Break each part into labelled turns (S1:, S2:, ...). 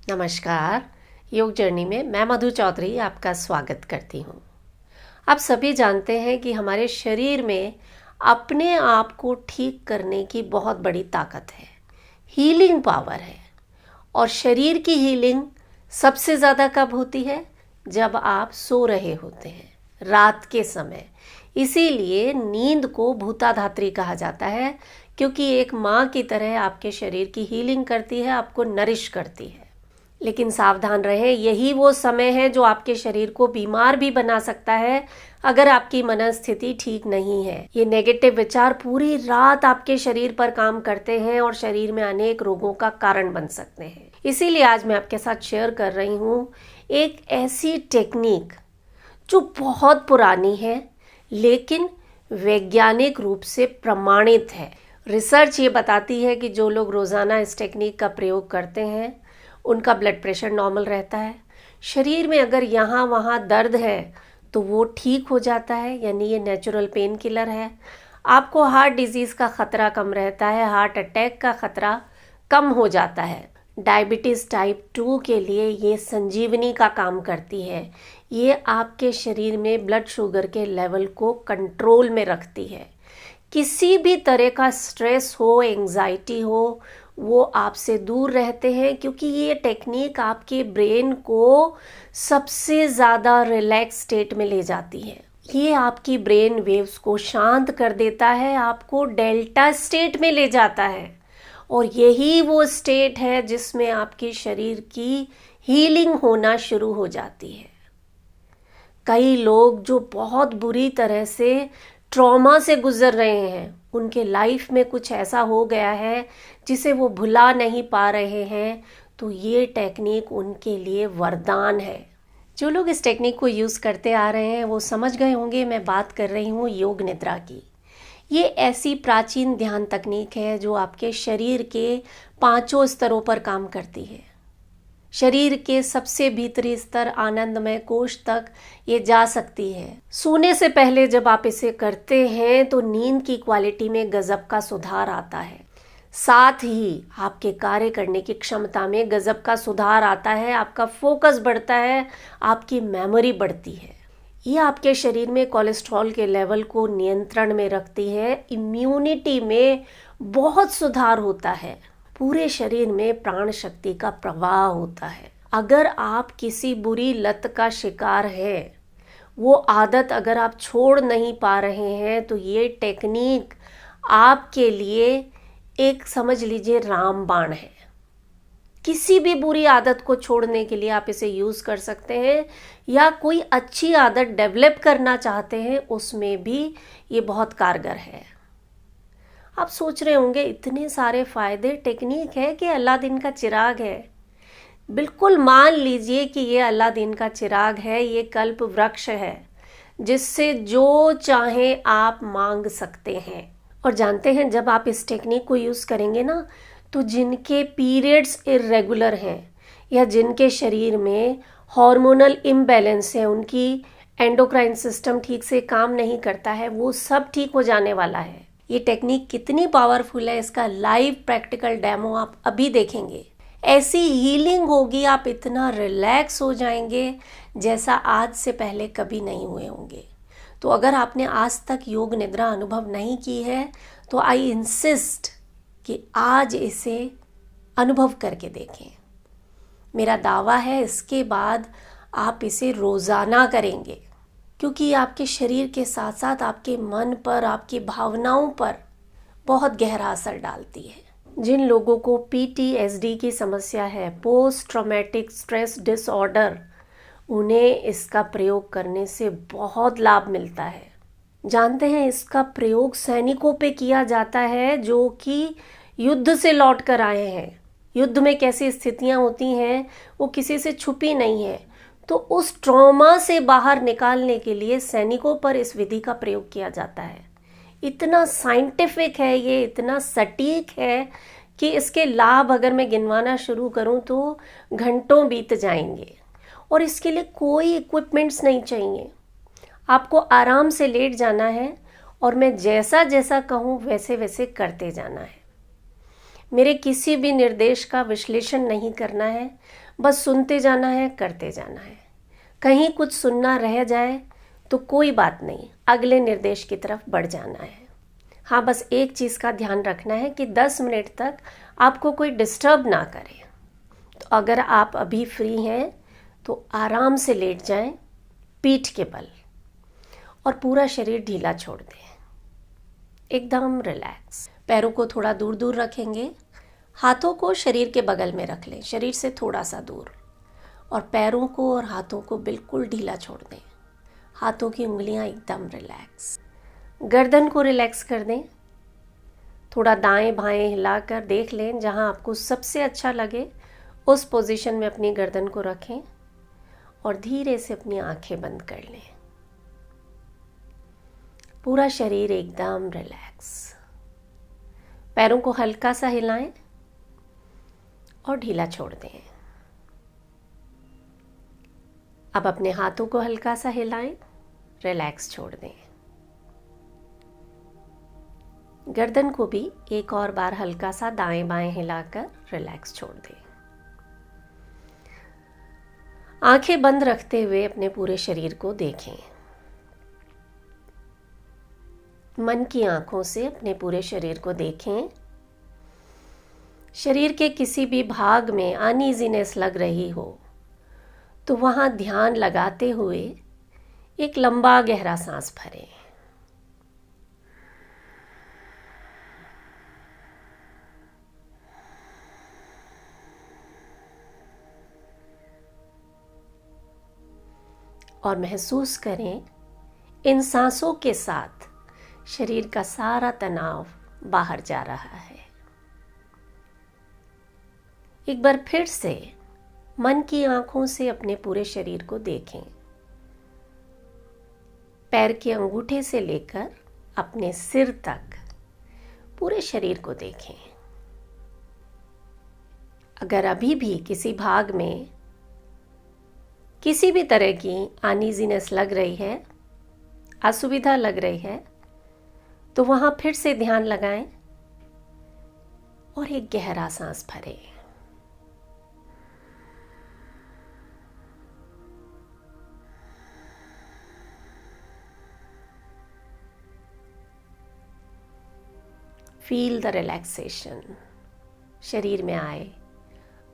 S1: नमस्कार। योग जर्नी में मैं मधु चौधरी आपका स्वागत करती हूँ। आप सभी जानते हैं कि हमारे शरीर में अपने आप को ठीक करने की बहुत बड़ी ताकत है, हीलिंग पावर है। और शरीर की हीलिंग सबसे ज़्यादा कब होती है? जब आप सो रहे होते हैं, रात के समय। इसीलिए नींद को भूताधात्री कहा जाता है, क्योंकि एक माँ की तरह आपके शरीर की हीलिंग करती है, आपको नरिश करती है। लेकिन सावधान रहें, यही वो समय है जो आपके शरीर को बीमार भी बना सकता है अगर आपकी मनस्थिति ठीक नहीं है। ये नेगेटिव विचार पूरी रात आपके शरीर पर काम करते हैं और शरीर में अनेक रोगों का कारण बन सकते हैं। इसीलिए आज मैं आपके साथ शेयर कर रही हूँ एक ऐसी टेक्निक जो बहुत पुरानी है, लेकिन वैज्ञानिक रूप से प्रमाणित है। रिसर्च ये बताती है कि जो लोग रोज़ाना इस टेक्निक का प्रयोग करते हैं उनका ब्लड प्रेशर नॉर्मल रहता है। शरीर में अगर यहाँ वहाँ दर्द है तो वो ठीक हो जाता है, यानी ये नेचुरल पेन किलर है। आपको हार्ट डिजीज़ का ख़तरा कम रहता है, हार्ट अटैक का ख़तरा कम हो जाता है। डायबिटीज़ टाइप 2 के लिए ये संजीवनी का काम करती है। ये आपके शरीर में ब्लड शुगर के लेवल को कंट्रोल में रखती है। किसी भी तरह का स्ट्रेस हो, एंजाइटी हो, वो आपसे दूर रहते हैं, क्योंकि ये टेक्निक आपके ब्रेन को सबसे ज़्यादा रिलैक्स स्टेट में ले जाती है। ये आपकी ब्रेन वेव्स को शांत कर देता है, आपको डेल्टा स्टेट में ले जाता है। और यही वो स्टेट है जिसमें आपके शरीर की हीलिंग होना शुरू हो जाती है। कई लोग जो बहुत बुरी तरह से ट्रॉमा से गुजर रहे हैं, उनके लाइफ में कुछ ऐसा हो गया है जिसे वो भुला नहीं पा रहे हैं, तो ये टेक्निक उनके लिए वरदान है। जो लोग इस टेक्निक को यूज़ करते आ रहे हैं वो समझ गए होंगे मैं बात कर रही हूँ योग निद्रा की। ये ऐसी प्राचीन ध्यान तकनीक है जो आपके शरीर के 5 स्तरों पर काम करती है। शरीर के सबसे भीतरी स्तर आनंदमय कोश तक ये जा सकती है। सोने से पहले जब आप इसे करते हैं तो नींद की क्वालिटी में गजब का सुधार आता है। साथ ही आपके कार्य करने की क्षमता में गजब का सुधार आता है, आपका फोकस बढ़ता है, आपकी मेमोरी बढ़ती है। ये आपके शरीर में कोलेस्ट्रॉल के लेवल को नियंत्रण में रखती है, इम्यूनिटी में बहुत सुधार होता है, पूरे शरीर में प्राण शक्ति का प्रवाह होता है। अगर आप किसी बुरी लत का शिकार हैं, वो आदत अगर आप छोड़ नहीं पा रहे हैं, तो ये टेक्निक आपके लिए एक समझ लीजिए रामबाण है। किसी भी बुरी आदत को छोड़ने के लिए आप इसे यूज़ कर सकते हैं, या कोई अच्छी आदत डेवलप करना चाहते हैं उसमें भी ये बहुत कारगर है। आप सोच रहे होंगे इतने सारे फ़ायदे, टेक्निक है कि अलादीन का चिराग है। बिल्कुल मान लीजिए कि ये अलादीन का चिराग है, ये कल्प वृक्ष है जिससे जो चाहें आप मांग सकते हैं। और जानते हैं जब आप इस टेक्निक को यूज़ करेंगे ना, तो जिनके पीरियड्स इर्रेगुलर हैं या जिनके शरीर में हार्मोनल इम्बैलेंस है, उनकी एंडोक्राइन सिस्टम ठीक से काम नहीं करता है, वो सब ठीक हो जाने वाला है। ये टेक्निक कितनी पावरफुल है इसका लाइव प्रैक्टिकल डेमो आप अभी देखेंगे। ऐसी हीलिंग होगी, आप इतना रिलैक्स हो जाएंगे जैसा आज से पहले कभी नहीं हुए होंगे। तो अगर आपने आज तक योग निद्रा अनुभव नहीं की है तो आई इंसिस्ट कि आज इसे अनुभव करके देखें। मेरा दावा है इसके बाद आप इसे रोज़ाना करेंगे, क्योंकि आपके शरीर के साथ साथ आपके मन पर, आपकी भावनाओं पर बहुत गहरा असर डालती है। जिन लोगों को PTSD की समस्या है, पोस्ट ट्रॉमेटिक स्ट्रेस डिसऑर्डर, उन्हें इसका प्रयोग करने से बहुत लाभ मिलता है। जानते हैं इसका प्रयोग सैनिकों पे किया जाता है जो कि युद्ध से लौट कर आए हैं। युद्ध में कैसी स्थितियां होती हैं वो किसी से छुपी नहीं है, तो उस ट्रॉमा से बाहर निकालने के लिए सैनिकों पर इस विधि का प्रयोग किया जाता है। इतना साइंटिफिक है ये, इतना सटीक है कि इसके लाभ अगर मैं गिनवाना शुरू करूं तो घंटों बीत जाएंगे। और इसके लिए कोई इक्विपमेंट्स नहीं चाहिए, आपको आराम से लेट जाना है और मैं जैसा जैसा कहूँ वैसे वैसे करते जाना है। मेरे किसी भी निर्देश का विश्लेषण नहीं करना है, बस सुनते जाना है, करते जाना है। कहीं कुछ सुनना रह जाए तो कोई बात नहीं, अगले निर्देश की तरफ बढ़ जाना है। हाँ, बस एक चीज़ का ध्यान रखना है कि 10 मिनट तक आपको कोई डिस्टर्ब ना करे। तो अगर आप अभी फ्री हैं तो आराम से लेट जाएं, पीठ के बल, और पूरा शरीर ढीला छोड़ दें, एकदम रिलैक्स। पैरों को थोड़ा दूर दूर रखेंगे, हाथों को शरीर के बगल में रख लें, शरीर से थोड़ा सा दूर, और पैरों को और हाथों को बिल्कुल ढीला छोड़ दें। हाथों की उंगलियां एकदम रिलैक्स। गर्दन को रिलैक्स कर दें। थोड़ा दाएं बाएं हिलाकर देख लें, जहां आपको सबसे अच्छा लगे उस पोजीशन में अपनी गर्दन को रखें और धीरे से अपनी आंखें बंद कर लें। पूरा शरीर एकदम रिलैक्स। पैरों को हल्का सा हिलाएं और ढीला छोड़ दें। अब अपने हाथों को हल्का सा हिलाएं, रिलैक्स छोड़ दें। गर्दन को भी एक और बार हल्का सा दाएं बाएं हिलाकर रिलैक्स छोड़ दें। आंखें बंद रखते हुए अपने पूरे शरीर को देखें। मन की आंखों से अपने पूरे शरीर को देखें। शरीर के किसी भी भाग में अनईजीनेस लग रही हो तो वहां ध्यान लगाते हुए एक लंबा गहरा सांस भरें। और महसूस करें इन सांसों के साथ शरीर का सारा तनाव बाहर जा रहा है। एक बार फिर से मन की आंखों से अपने पूरे शरीर को देखें। पैर के अंगूठे से लेकर अपने सिर तक पूरे शरीर को देखें। अगर अभी भी किसी भाग में किसी भी तरह की अनईजीनेस लग रही है, असुविधा लग रही है, तो वहां फिर से ध्यान लगाएं और एक गहरा सांस भरें। Feel the relaxation. शरीर में आए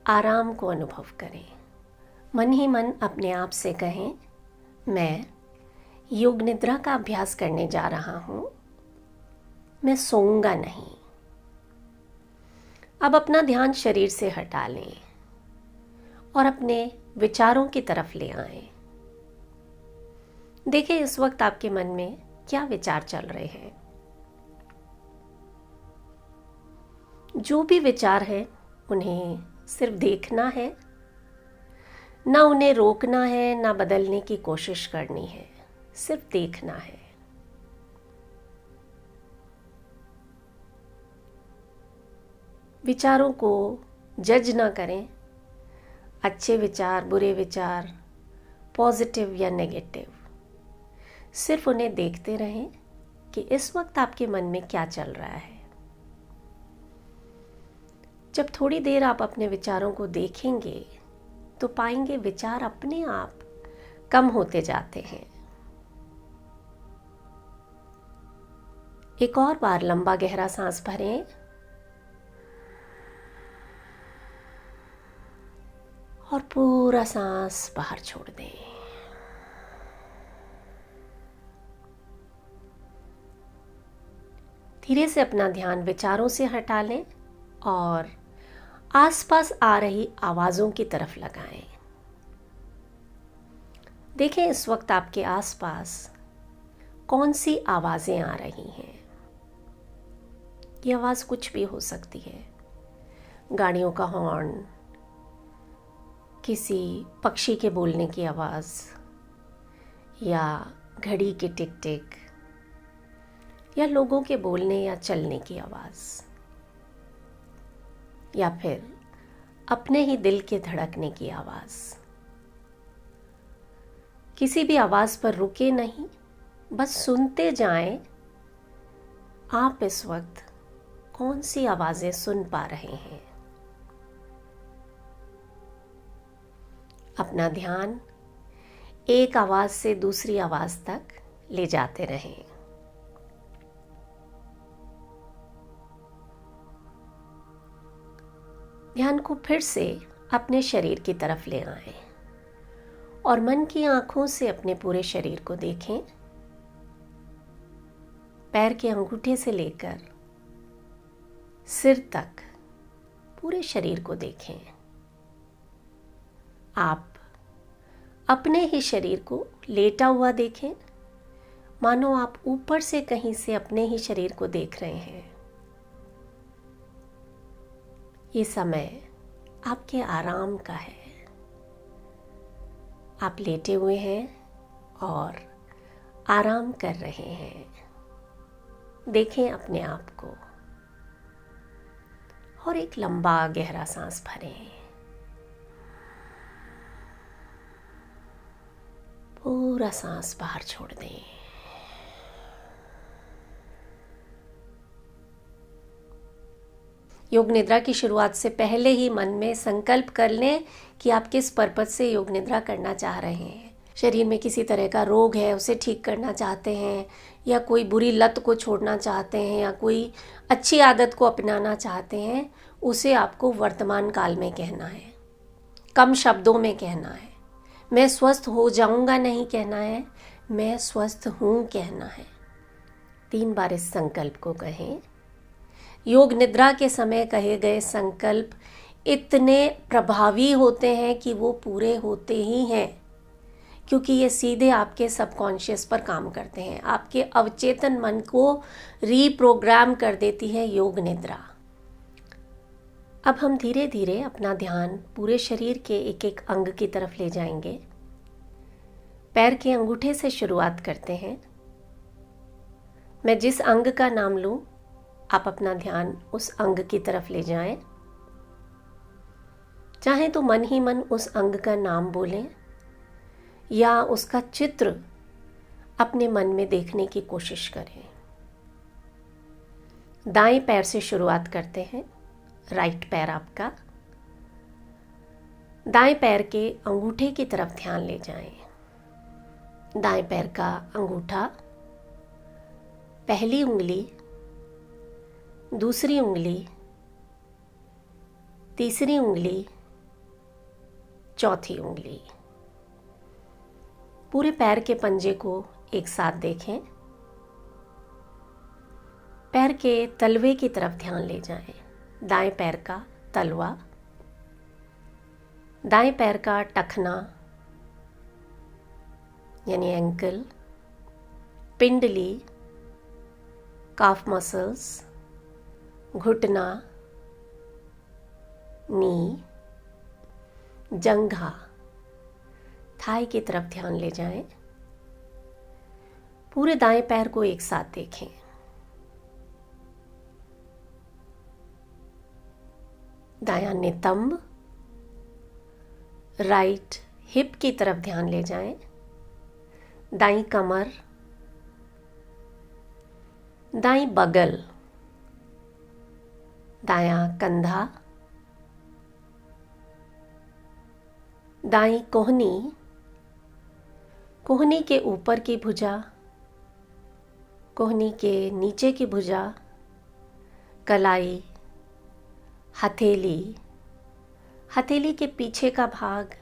S1: आराम को अनुभव करें। मन ही मन अपने आप से कहें, मैं योग निद्रा का अभ्यास करने जा रहा हूं, मैं सोऊंगा नहीं। अब अपना ध्यान शरीर से हटा लें और अपने विचारों की तरफ ले आएं। देखें इस वक्त आपके मन में क्या विचार चल रहे हैं। जो भी विचार है उन्हें सिर्फ देखना है, ना उन्हें रोकना है, ना बदलने की कोशिश करनी है, सिर्फ देखना है। विचारों को जज ना करें, अच्छे विचार, बुरे विचार, पॉजिटिव या नेगेटिव, सिर्फ उन्हें देखते रहें कि इस वक्त आपके मन में क्या चल रहा है। जब थोड़ी देर आप अपने विचारों को देखेंगे तो पाएंगे विचार अपने आप कम होते जाते हैं। एक और बार लंबा गहरा सांस भरें और पूरा सांस बाहर छोड़ दें। धीरे से अपना ध्यान विचारों से हटा लें और आसपास आ रही आवाज़ों की तरफ लगाएं। देखें इस वक्त आपके आसपास कौन सी आवाज़ें आ रही हैं। ये आवाज़ कुछ भी हो सकती है, गाड़ियों का हॉर्न, किसी पक्षी के बोलने की आवाज़, या घड़ी के टिक टिक, या लोगों के बोलने या चलने की आवाज़, या फिर अपने ही दिल के धड़कने की आवाज़। किसी भी आवाज़ पर रुके नहीं, बस सुनते जाएं आप इस वक्त कौन सी आवाज़ें सुन पा रहे हैं। अपना ध्यान एक आवाज़ से दूसरी आवाज़ तक ले जाते रहें। ध्यान को फिर से अपने शरीर की तरफ ले आएं और मन की आंखों से अपने पूरे शरीर को देखें। पैर के अंगूठे से लेकर सिर तक पूरे शरीर को देखें। आप अपने ही शरीर को लेटा हुआ देखें, मानो आप ऊपर से कहीं से अपने ही शरीर को देख रहे हैं। ये समय आपके आराम का है। आप लेटे हुए हैं और आराम कर रहे हैं। देखें अपने आप को और एक लंबा गहरा सांस भरें। पूरा सांस बाहर छोड़ दें। योग निद्रा की शुरुआत से पहले ही मन में संकल्प कर लें कि आप किस पर्पज से योग निद्रा करना चाह रहे हैं। शरीर में किसी तरह का रोग है, उसे ठीक करना चाहते हैं, या कोई बुरी लत को छोड़ना चाहते हैं, या कोई अच्छी आदत को अपनाना चाहते हैं, उसे आपको वर्तमान काल में कहना है, कम शब्दों में कहना है। मैं स्वस्थ हो जाऊंगा नहीं कहना है, मैं स्वस्थ हूँ कहना है। 3 बार इस संकल्प को कहें। योग निद्रा के समय कहे गए संकल्प इतने प्रभावी होते हैं कि वो पूरे होते ही हैं, क्योंकि ये सीधे आपके सबकॉन्शियस पर काम करते हैं। आपके अवचेतन मन को रीप्रोग्राम कर देती है योग निद्रा। अब हम धीरे धीरे अपना ध्यान पूरे शरीर के एक एक अंग की तरफ ले जाएंगे। पैर के अंगूठे से शुरुआत करते हैं। मैं जिस अंग का नाम लूं, आप अपना ध्यान उस अंग की तरफ ले जाएं। चाहे तो मन ही मन उस अंग का नाम बोलें या उसका चित्र अपने मन में देखने की कोशिश करें। दाएं पैर से शुरुआत करते हैं। राइट पैर आपका। दाएं पैर के अंगूठे की तरफ ध्यान ले जाएं। दाएं पैर का अंगूठा, पहली उंगली, दूसरी उंगली, तीसरी उंगली, चौथी उंगली। पूरे पैर के पंजे को एक साथ देखें। पैर के तलवे की तरफ ध्यान ले जाएं। दाएं पैर का तलवा, दाएं पैर का टखना यानी एंकल, पिंडली, काफ मसल्स, घुटना, नी, जंघा, थाई की तरफ ध्यान ले जाएं। पूरे दाएं पैर को एक साथ देखें। दायां नितंब, राइट हिप की तरफ ध्यान ले जाएं। दाईं कमर, दाईं बगल, दायां कंधा, दाईं कोहनी, कोहनी के ऊपर की भुजा, कोहनी के नीचे की भुजा, कलाई, हथेली, हथेली के पीछे का भाग,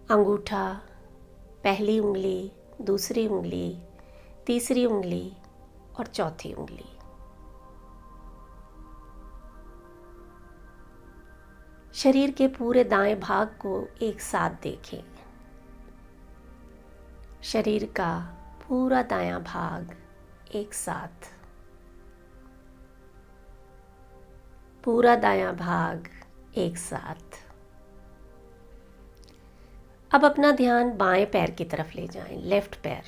S1: अंगूठा, पहली उंगली, दूसरी उंगली, तीसरी उंगली और चौथी उंगली। शरीर के पूरे दाएं भाग को एक साथ देखें। शरीर का पूरा दायां भाग एक साथ, पूरा दायां भाग एक साथ। अब अपना ध्यान बाएं पैर की तरफ ले जाएं। लेफ्ट पैर,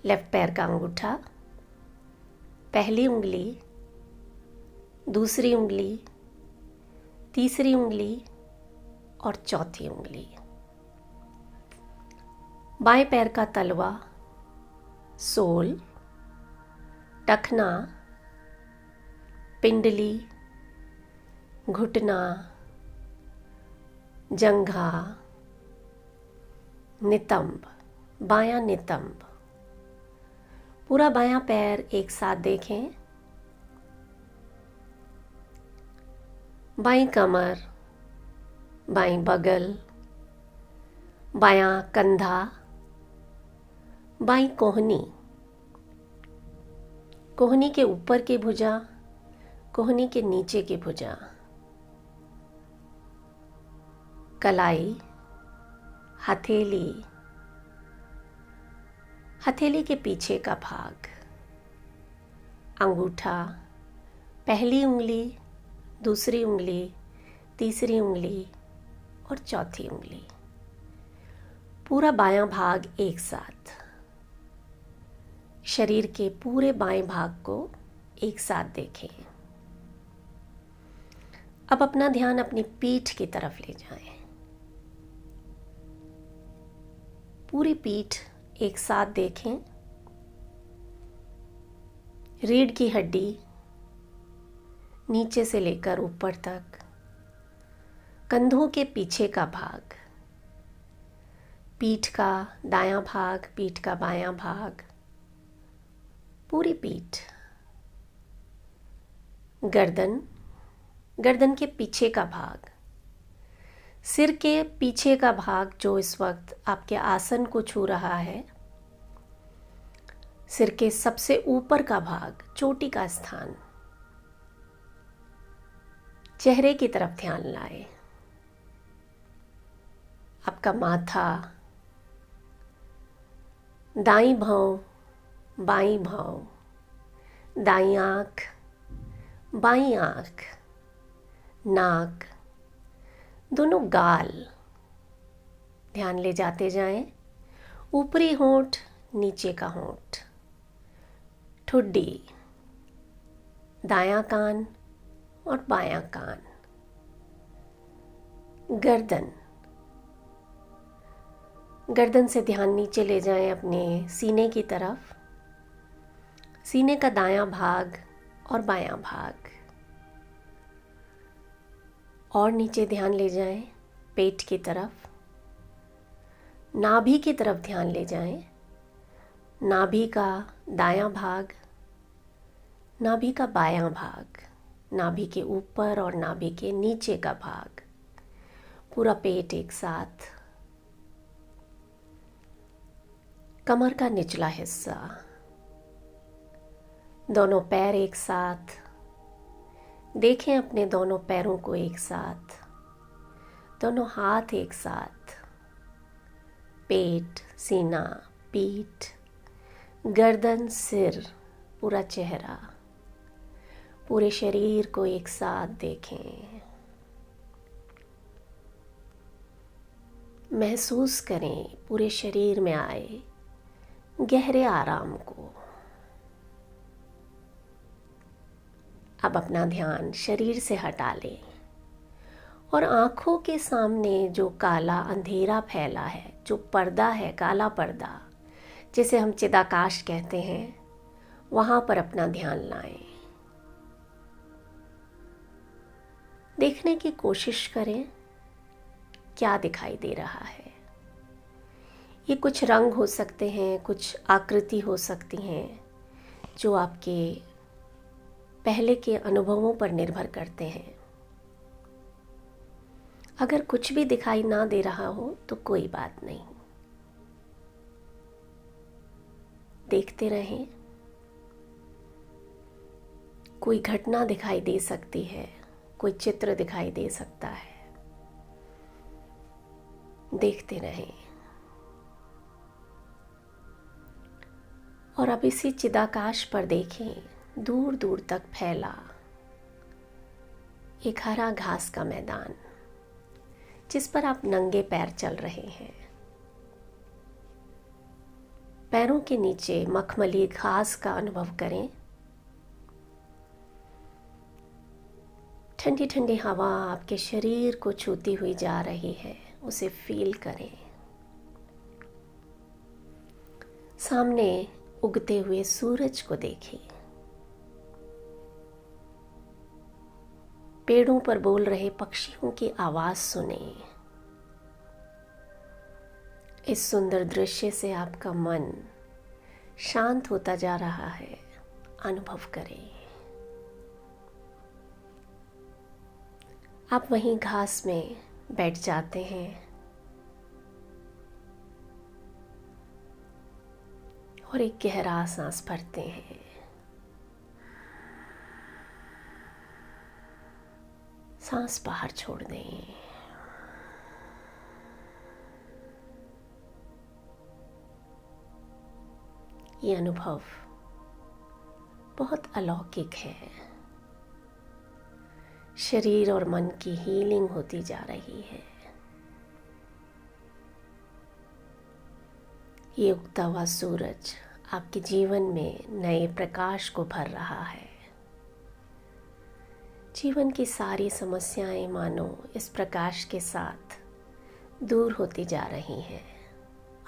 S1: लेफ्ट पैर का अंगूठा, पहली उंगली, दूसरी उंगली, तीसरी उंगली और चौथी उंगली। बाएं पैर का तलवा, सोल, टखना, पिंडली, घुटना, जंघा, नितंब, बायां नितंब। पूरा बायां पैर एक साथ देखें। बाईं कमर, बाईं बगल, बायां कंधा, बाईं कोहनी, कोहनी के ऊपर की भुजा, कोहनी के नीचे की भुजा, कलाई, हथेली, हथेली के पीछे का भाग, अंगूठा, पहली उंगली, दूसरी उंगली, तीसरी उंगली और चौथी उंगली। पूरा बायां भाग एक साथ। शरीर के पूरे बाएं भाग को एक साथ देखें। अब अपना ध्यान अपनी पीठ की तरफ ले जाएं। पूरी पीठ एक साथ देखें। रीढ़ की हड्डी नीचे से लेकर ऊपर तक, कंधों के पीछे का भाग, पीठ का दायां भाग, पीठ का बायां भाग, पूरी पीठ, गर्दन, गर्दन के पीछे का भाग, सिर के पीछे का भाग जो इस वक्त आपके आसन को छू रहा है, सिर के सबसे ऊपर का भाग, चोटी का स्थान, चेहरे की तरफ ध्यान लाएं। आपका माथा, दाईं भौं, बाईं भौं, दाईं आंख, बाईं आंख, नाक, दोनों गाल ध्यान ले जाते जाएं। ऊपरी होंठ, नीचे का होंठ, ठुड्डी, दायां कान और बायां कान, गर्दन, गर्दन से ध्यान नीचे ले जाएं अपने सीने की तरफ। सीने का दायां भाग और बायां भाग, और नीचे ध्यान ले जाएं पेट की तरफ। नाभि की तरफ ध्यान ले जाएं। नाभि का दायां भाग, नाभि का बायां भाग, नाभि के ऊपर और नाभि के नीचे का भाग, पूरा पेट एक साथ। कमर का निचला हिस्सा, दोनों पैर एक साथ। देखें अपने दोनों पैरों को एक साथ, दोनों हाथ एक साथ, पेट, सीना, पीठ, गर्दन, सिर, पूरा चेहरा, पूरे शरीर को एक साथ देखें। महसूस करें पूरे शरीर में आए गहरे आराम को। अब अपना ध्यान शरीर से हटा लें और आँखों के सामने जो काला अंधेरा फैला है, जो पर्दा है, काला पर्दा जिसे हम चिदाकाश कहते हैं, वहाँ पर अपना ध्यान लाएं। देखने की कोशिश करें क्या दिखाई दे रहा है। ये कुछ रंग हो सकते हैं, कुछ आकृति हो सकती हैं, जो आपके पहले के अनुभवों पर निर्भर करते हैं। अगर कुछ भी दिखाई ना दे रहा हो तो कोई बात नहीं, देखते रहें। कोई घटना दिखाई दे सकती है, कोई चित्र दिखाई दे सकता है, देखते रहें। और अब इसी चिदाकाश पर देखें, दूर दूर तक फैला एक हरा घास का मैदान जिस पर आप नंगे पैर चल रहे हैं। पैरों के नीचे मखमली घास का अनुभव करें। ठंडी ठंडी हवा आपके शरीर को छूती हुई जा रही है, उसे फील करें। सामने उगते हुए सूरज को देखें। पेड़ों पर बोल रहे पक्षियों की आवाज सुनें। इस सुंदर दृश्य से आपका मन शांत होता जा रहा है, अनुभव करें। आप वहीं घास में बैठ जाते हैं और एक गहरा सांस भरते हैं। सांस बाहर छोड़ दें। ये अनुभव बहुत अलौकिक है। शरीर और मन की हीलिंग होती जा रही है। ये उगता हुआ सूरज आपके जीवन में नए प्रकाश को भर रहा है। जीवन की सारी समस्याएं मानो इस प्रकाश के साथ दूर होती जा रही हैं।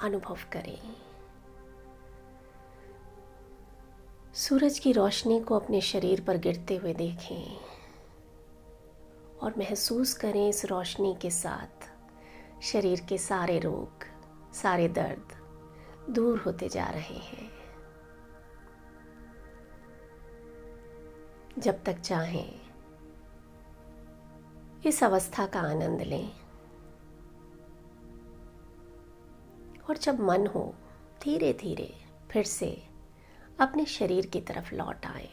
S1: अनुभव करें। सूरज की रोशनी को अपने शरीर पर गिरते हुए देखें और महसूस करें इस रोशनी के साथ शरीर के सारे रोग, सारे दर्द दूर होते जा रहे हैं। जब तक चाहें इस अवस्था का आनंद लें और जब मन हो धीरे धीरे फिर से अपने शरीर की तरफ लौट आए।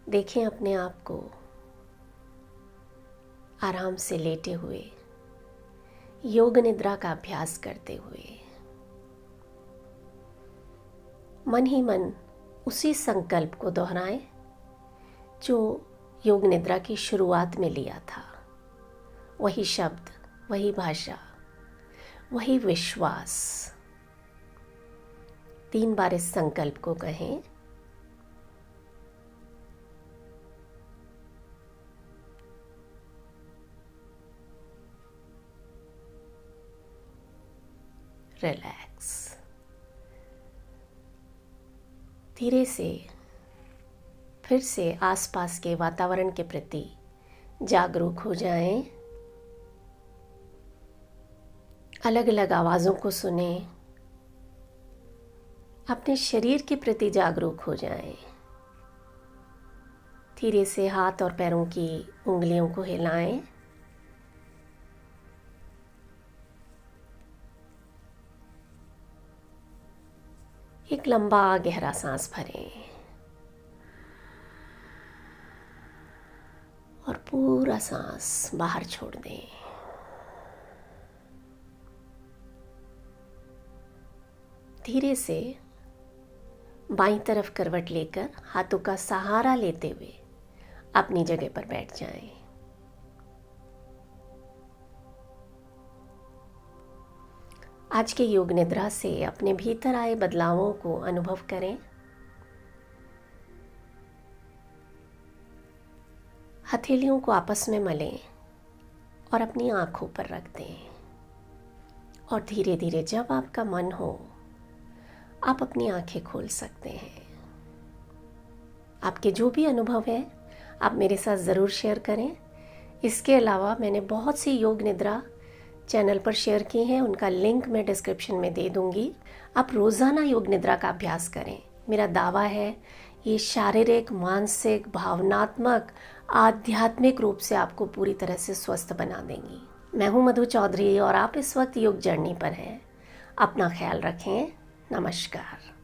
S1: देखें अपने आप को आराम से लेटे हुए योग निद्रा का अभ्यास करते हुए। मन ही मन उसी संकल्प को दोहराएं जो योग निद्रा की शुरुआत में लिया था। वही शब्द, वही भाषा, वही विश्वास। 3 बार इस संकल्प को कहें। रिलैक्स। धीरे से फिर से आसपास के वातावरण के प्रति जागरूक हो जाएं। अलग अलग आवाज़ों को सुने। अपने शरीर के प्रति जागरूक हो जाएं। धीरे से हाथ और पैरों की उंगलियों को हिलाएं। एक लंबा गहरा सांस भरें और पूरा सांस बाहर छोड़ दें। धीरे से बाईं तरफ करवट लेकर हाथों का सहारा लेते हुए अपनी जगह पर बैठ जाएं। आज के योग निद्रा से अपने भीतर आए बदलावों को अनुभव करें। हथेलियों को आपस में मलें और अपनी आंखों पर रख दें और धीरे धीरे जब आपका मन हो आप अपनी आंखें खोल सकते हैं। आपके जो भी अनुभव है आप मेरे साथ ज़रूर शेयर करें। इसके अलावा मैंने बहुत सी योग निद्रा चैनल पर शेयर की हैं, उनका लिंक मैं डिस्क्रिप्शन में दे दूंगी। आप रोज़ाना योग निद्रा का अभ्यास करें। मेरा दावा है ये शारीरिक, मानसिक, भावनात्मक, आध्यात्मिक रूप से आपको पूरी तरह से स्वस्थ बना देंगी। मैं हूँ मधु चौधरी और आप इस वक्त योग जर्नी पर हैं। अपना ख्याल रखें। नमस्कार।